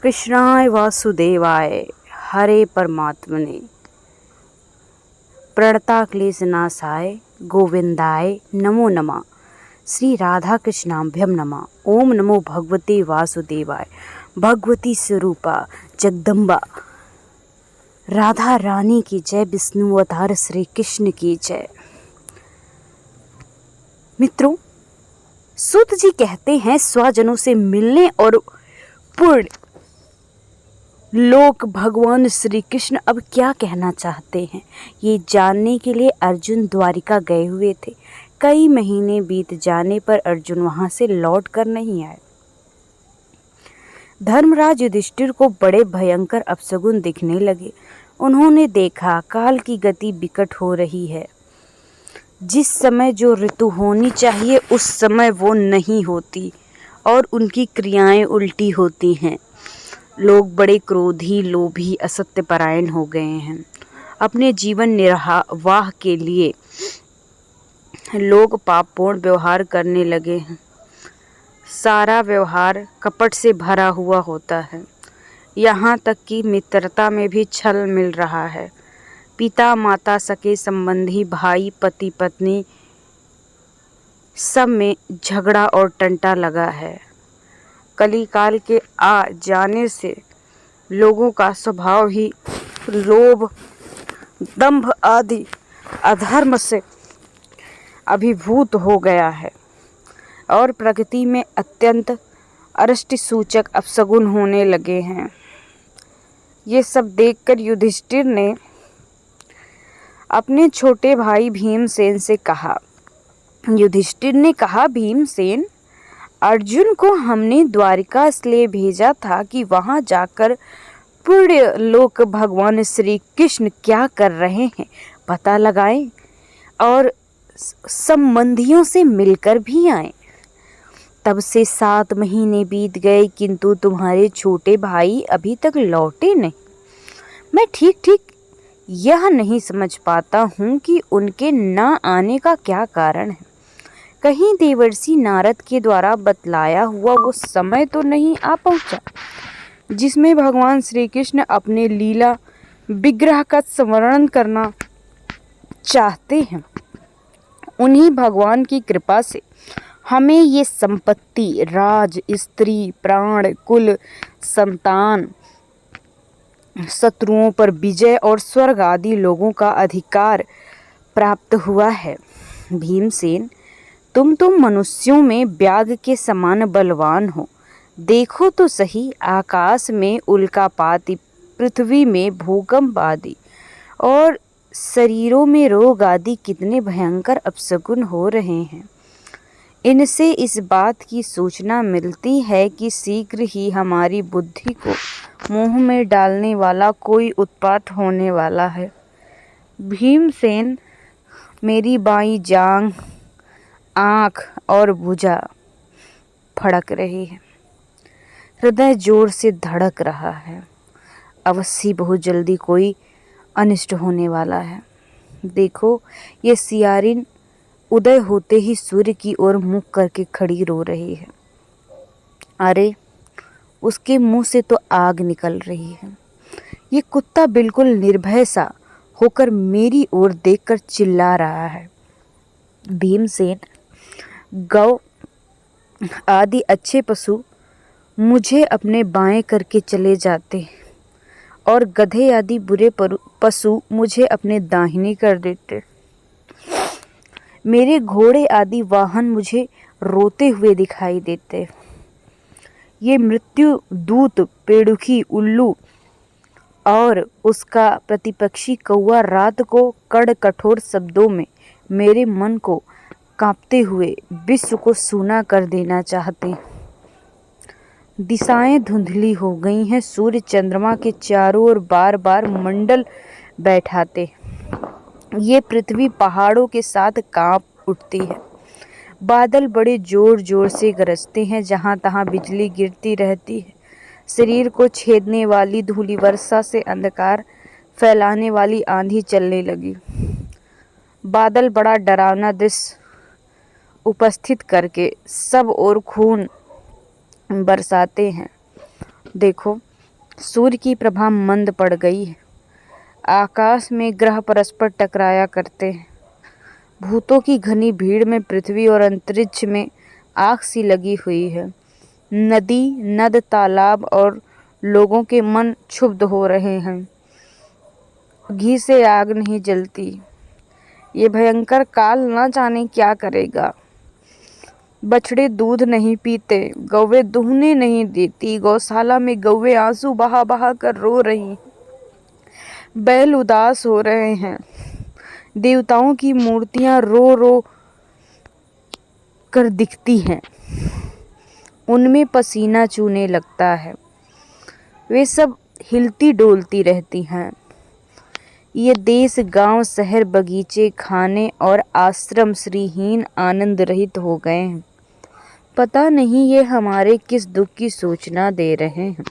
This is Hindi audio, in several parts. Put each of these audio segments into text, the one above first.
कृष्णाय वासुदेवाय हरे परमात्मने प्रणताक्लेशनाशाय गोविंदाय नमो नमः। श्री राधा कृष्णाभ्यम नमः। ओम नमो भगवते वासुदेवाय। भगवती स्वरूपा जगदम्बा राधा रानी की जय। विष्णु अवतार श्री कृष्ण की जय। मित्रों, सूत जी कहते हैं स्वजनों से मिलने और पूर्ण लोक भगवान श्री कृष्ण अब क्या कहना चाहते हैं, ये जानने के लिए अर्जुन द्वारिका गए हुए थे। कई महीने बीत जाने पर अर्जुन वहां से लौट कर नहीं आए। धर्मराज युधिष्ठिर को बड़े भयंकर अपशगुन दिखने लगे। उन्होंने देखा काल की गति विकट हो रही है। जिस समय जो ऋतु होनी चाहिए उस समय वो नहीं होती और उनकी क्रियाएं उल्टी होती हैं। लोग बड़े क्रोधी, लोभी, असत्यपरायण हो गए हैं। अपने जीवन निर्वाह के लिए लोग पापपूर्ण व्यवहार करने लगे हैं। सारा व्यवहार कपट से भरा हुआ होता है। यहाँ तक कि मित्रता में भी छल मिल रहा है। पिता माता, सके संबंधी, भाई, पति पत्नी, सब में झगड़ा और टंटा लगा है। कलिकाल के आ जाने से लोगों का स्वभाव ही लोभ, दंभ आदि अधर्म से अभिभूत हो गया है और प्रकृति में अत्यंत अरिष्ट सूचक अपशगुन होने लगे हैं। ये सब देखकर युधिष्ठिर ने अपने छोटे भाई भीमसेन से कहा। युधिष्ठिर ने कहा, भीमसेन, अर्जुन को हमने द्वारिका इसलिए भेजा था कि वहां जाकर पुण्य लोक भगवान श्री कृष्ण क्या कर रहे हैं पता लगाएं और संबंधियों से मिलकर भी आएं। तब से 7 महीने बीत गए किंतु तुम्हारे छोटे भाई अभी तक लौटे नहीं। मैं ठीक यह नहीं समझ पाता हूँ कि उनके न आने का क्या कारण है। कहीं देवर्षि नारद के द्वारा बतलाया हुआ वो समय तो नहीं आ पहुँचा जिसमें भगवान श्री कृष्ण अपने लीला विग्रह का स्मरण करना चाहते हैं। उन्हीं भगवान की कृपा से हमें ये संपत्ति, राज, स्त्री, प्राण, कुल, संतान, शत्रुओं पर विजय और स्वर्ग आदि लोगों का अधिकार प्राप्त हुआ है। भीमसेन, तुम तो मनुष्यों में व्याघ्र के समान बलवान हो। देखो तो सही, आकाश में उल्कापात, पृथ्वी में भूकंप आदि और शरीरों में रोग आदि कितने भयंकर अपशगुन हो रहे हैं। इनसे इस बात की सूचना मिलती है कि शीघ्र ही हमारी बुद्धि को मुंह में डालने वाला कोई उत्पात होने वाला है। भीमसेन, मेरी बाईं जांघ, आँख और भुजा फड़क रही है। हृदय जोर से धड़क रहा है। अवश्य बहुत जल्दी कोई अनिष्ट होने वाला है। देखो, ये सियारिन उदय होते ही सूर्य की ओर मुख करके खड़ी रो रही है। अरे, उसके मुंह से तो आग निकल रही है। ये कुत्ता बिल्कुल निर्भय सा होकर मेरी ओर देखकर चिल्ला रहा है। भीमसेन, गौ आदि अच्छे पशु मुझे अपने बाएं करके चले जाते और गधे आदि बुरे पशु मुझे अपने दाहिने कर देते। मेरे घोड़े आदि वाहन मुझे रोते हुए दिखाई देते। ये मृत्यु दूत पेड़ुखी उल्लू और उसका प्रतिपक्षी कौवा रात को कड़ कठोर शब्दों में मेरे मन को कांपते हुए विश्व को सूना कर देना चाहते। दिशाएं धुंधली हो गई हैं। सूर्य चंद्रमा के चारों ओर बार बार मंडल बैठाते। ये पृथ्वी पहाड़ों के साथ कांप उठती है। बादल बड़े जोर जोर से गरजते हैं। जहाँ तहाँ बिजली गिरती रहती है। शरीर को छेदने वाली धूलि वर्षा से अंधकार फैलाने वाली आंधी चलने लगी। बादल बड़ा डरावना दृश्य उपस्थित करके सब ओर खून बरसाते हैं। देखो, सूर्य की प्रभा मंद पड़ गई है। आकाश में ग्रह परस्पर टकराया करते हैं। भूतों की घनी भीड़ में पृथ्वी और अंतरिक्ष में आग सी लगी हुई है। नदी, नद, तालाब और लोगों के मन क्षुब्ध हो रहे हैं। घी से आग नहीं जलती। ये भयंकर काल न जाने क्या करेगा। बछड़े दूध नहीं पीते, गौवे दूहने नहीं देती, गौशाला में गौवे आंसू बहा बहा कर रो रही, बैल उदास हो रहे हैं, देवताओं की मूर्तियां रो रो कर दिखती हैं, उनमें पसीना चूने लगता है, वे सब हिलती डोलती रहती हैं। ये देश, गांव, शहर, बगीचे, खाने और आश्रम श्रीहीन आनंद रहित हो गए हैं। पता नहीं ये हमारे किस दुख की सूचना दे रहे हैं।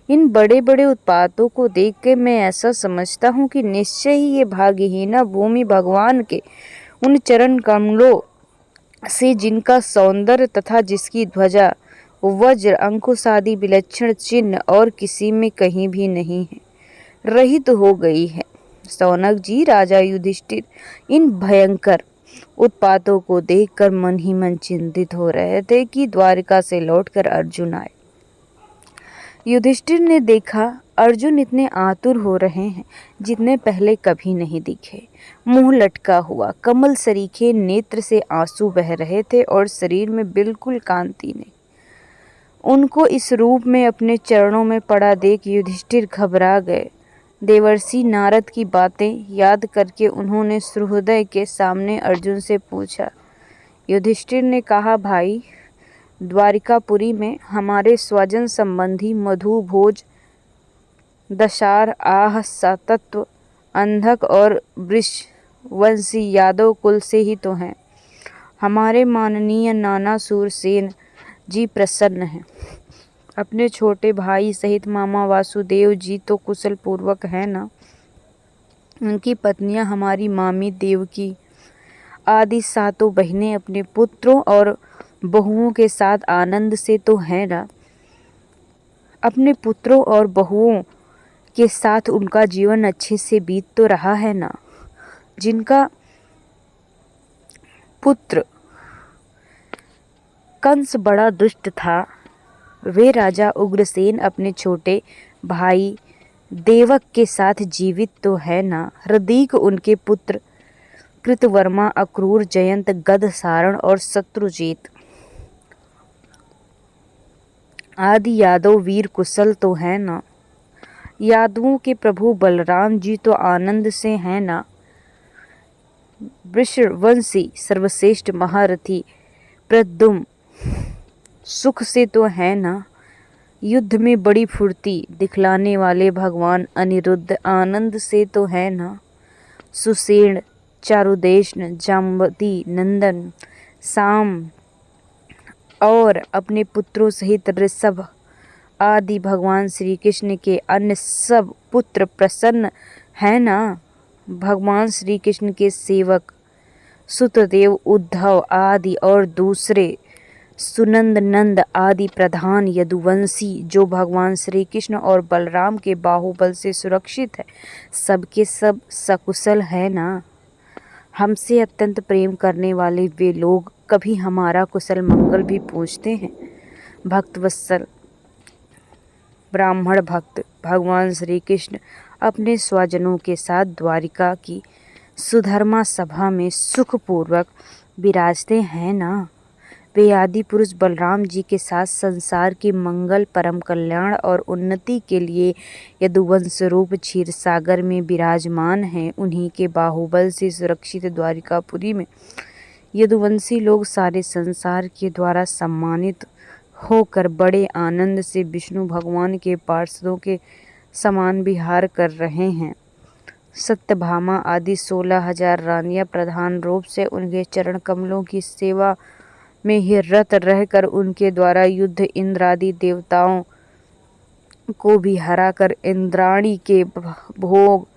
इन बड़े बड़े उत्पातों को देख के मैं ऐसा समझता हूँ कि निश्चय ही ये भाग्यहीना भूमि भगवान के उन चरण कमलों से, जिनका सौंदर्य तथा जिसकी ध्वजा वज्र अंकुश आदि विलक्षण चिन्ह और किसी में कहीं भी नहीं है, रहित हो गई है। सौनक जी, राजा युधिष्ठिर इन भयंकर उत्पातों को देखकर मन ही मन चिंतित हो रहे थे कि द्वारिका से लौटकर अर्जुन आए। युधिष्ठिर ने देखा अर्जुन इतने आतुर हो रहे हैं जितने पहले कभी नहीं दिखे। मुंह लटका हुआ, कमल सरीखे नेत्र से आंसू बह रहे थे और शरीर में बिल्कुल कांति नहीं। उनको इस रूप में अपने चरणों में पड़ा देख युधिष्ठिर घबरा गए। देवर्षि नारद की बातें याद करके उन्होंने सुहृदय के सामने अर्जुन से पूछा। युधिष्ठिर ने कहा, भाई, द्वारिकापुरी में हमारे स्वजन संबंधी मधु, भोज, दशार, आह, सातत्व, अंधक और वृषवंशी यादव कुल से ही तो हैं। हमारे माननीय नाना सूरसेन जी प्रसन्न हैं। अपने छोटे भाई सहित मामा वासुदेव जी तो कुशल पूर्वक है ना। उनकी पत्नियां हमारी मामी देवकी आदि सातों बहनें अपने पुत्रों और बहुओं के साथ आनंद से तो है ना। अपने पुत्रों और बहुओं के साथ उनका जीवन अच्छे से बीत तो रहा है ना। जिनका पुत्र कंस बड़ा दुष्ट था, वे राजा उग्रसेन अपने छोटे भाई देवक के साथ जीवित तो है ना। हृदीक उनके पुत्र कृतवर्मा, अक्रूर, जयंत, गद, सारण और शत्रुजीत आदि यादव वीर कुशल तो है ना। यादवों के प्रभु बलराम जी तो आनंद से हैं ना। वृषवंशी सर्वश्रेष्ठ महारथी प्रद्युम्न सुख से तो है ना। युद्ध में बड़ी फुर्ती दिखलाने वाले भगवान अनिरुद्ध आनंद से तो है ना। सुषेण, चारुदेशन, जाम्बती नंदन, साम और अपने पुत्रों सहित ऋषभ आदि भगवान श्री कृष्ण के अन्य सब पुत्र प्रसन्न है ना। भगवान श्री कृष्ण के सेवक सुतदेव, उद्धव आदि और दूसरे सुनंद, नंद आदि प्रधान यदुवंशी जो भगवान श्री कृष्ण और बलराम के बाहुबल से सुरक्षित है, सबके सब सकुशल है ना। हमसे अत्यंत प्रेम करने वाले वे लोग कभी हमारा कुशल मंगल भी पूछते हैं। भक्तवत्सल ब्राह्मण भक्त भगवान श्री कृष्ण अपने स्वजनों के साथ द्वारिका की सुधर्मा सभा में सुखपूर्वक विराजते हैं ना। वे आदि पुरुष बलराम जी के साथ संसार के मंगल, परम कल्याण और उन्नति के लिए यदुवंश रूप क्षीर सागर में विराजमान हैं। उन्हीं के बाहुबल से सुरक्षित द्वारिकापुरी में यदुवंशी लोग सारे संसार के द्वारा सम्मानित होकर बड़े आनंद से विष्णु भगवान के पार्षदों के समान विहार कर रहे हैं। सत्यभामा आदि 16,000 रानियां प्रधान रूप से उनके चरण कमलों की सेवा में ही रत रहकर उनके द्वारा युद्ध इंद्र आदि देवताओं को भी हराकर इंद्राणी के भोग,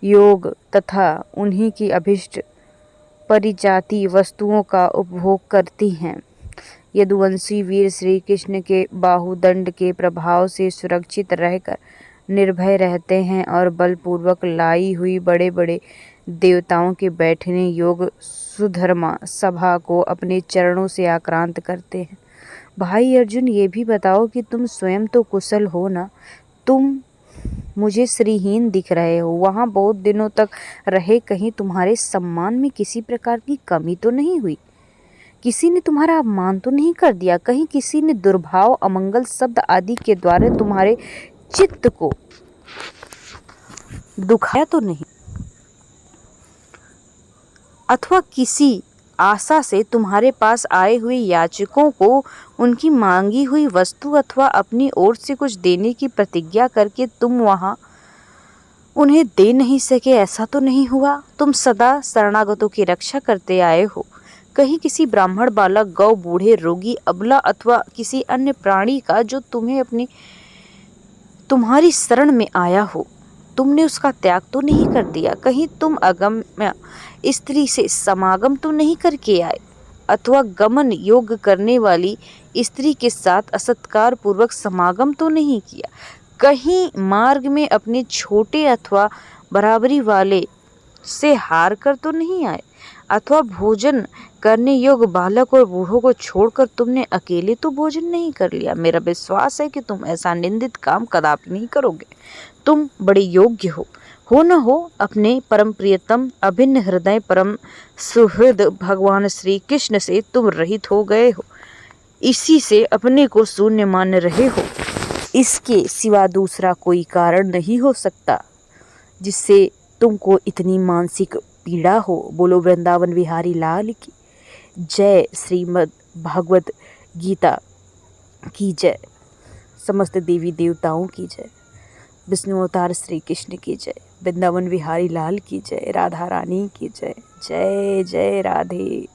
योग तथा उन्हीं की अभिष्ट परिजाति वस्तुओं का उपभोग करती हैं। यदुवंशी वीर श्री कृष्ण के बाहुदंड के प्रभाव से सुरक्षित रहकर निर्भय रहते हैं और बलपूर्वक लाई हुई बड़े बड़े देवताओं के बैठने योग सुधर्मा सभा को अपने चरणों से आक्रांत करते हैं। भाई अर्जुन, ये भी बताओ कि तुम स्वयं तो कुशल हो ना? तुम मुझे श्रीहीन दिख रहे हो। वहाँ बहुत दिनों तक रहे, कहीं तुम्हारे सम्मान में किसी प्रकार की कमी तो नहीं हुई? किसी ने तुम्हारा अपमान तो नहीं कर दिया? कहीं किसी ने दुर्भाव, अमंगल शब्द आदि के द्वारा तुम्हारे चित्त को दुखाया तो नहीं? अथवा किसी आशा से तुम्हारे पास आए हुए याचकों को उनकी मांगी हुई वस्तु अथवा अपनी ओर से कुछ देने की प्रतिज्ञा करके तुम वहां उन्हें दे नहीं सके, ऐसा तो नहीं हुआ? तुम सदा शरणागतों की रक्षा करते आए हो। कहीं किसी ब्राह्मण बालक, गौ, बूढ़े, रोगी, अबला अथवा किसी अन्य प्राणी का जो तुम्हारी शरण में आया हो, तुमने उसका त्याग तो नहीं कर दिया? कहीं तुम अगम्य स्त्री से समागम तो नहीं करके आए, अथवा गमन योग करने वाली स्त्री के साथ असत्कार पूर्वक समागम तो नहीं किया? कहीं मार्ग में अपने छोटे अथवा बराबरी वाले से हार कर तो नहीं आए? अथवा भोजन करने योग्य बालक और बूढ़ों को छोड़कर तुमने अकेले तो भोजन नहीं कर लिया? मेरा विश्वास है कि तुम ऐसा निंदित काम कदापि नहीं करोगे। तुम बड़े योग्य हो न हो, अपने परम प्रियतम, अभिन्न हृदय, परम सुहृद भगवान श्री कृष्ण से तुम रहित हो गए हो। इसी से अपने को शून्य मान रहे हो। इसके सिवा दूसरा कोई कारण नहीं हो सकता जिससे तुमको इतनी मानसिक पीड़ा हो। बोलो वृंदावन विहारी लाल की जय। श्रीमद् भागवत गीता की जय। समस्त देवी देवताओं की जय। विष्णु अवतार श्री कृष्ण की जय। वृंदावन विहारी लाल की जय। राधा रानी की जय। जय जय राधे।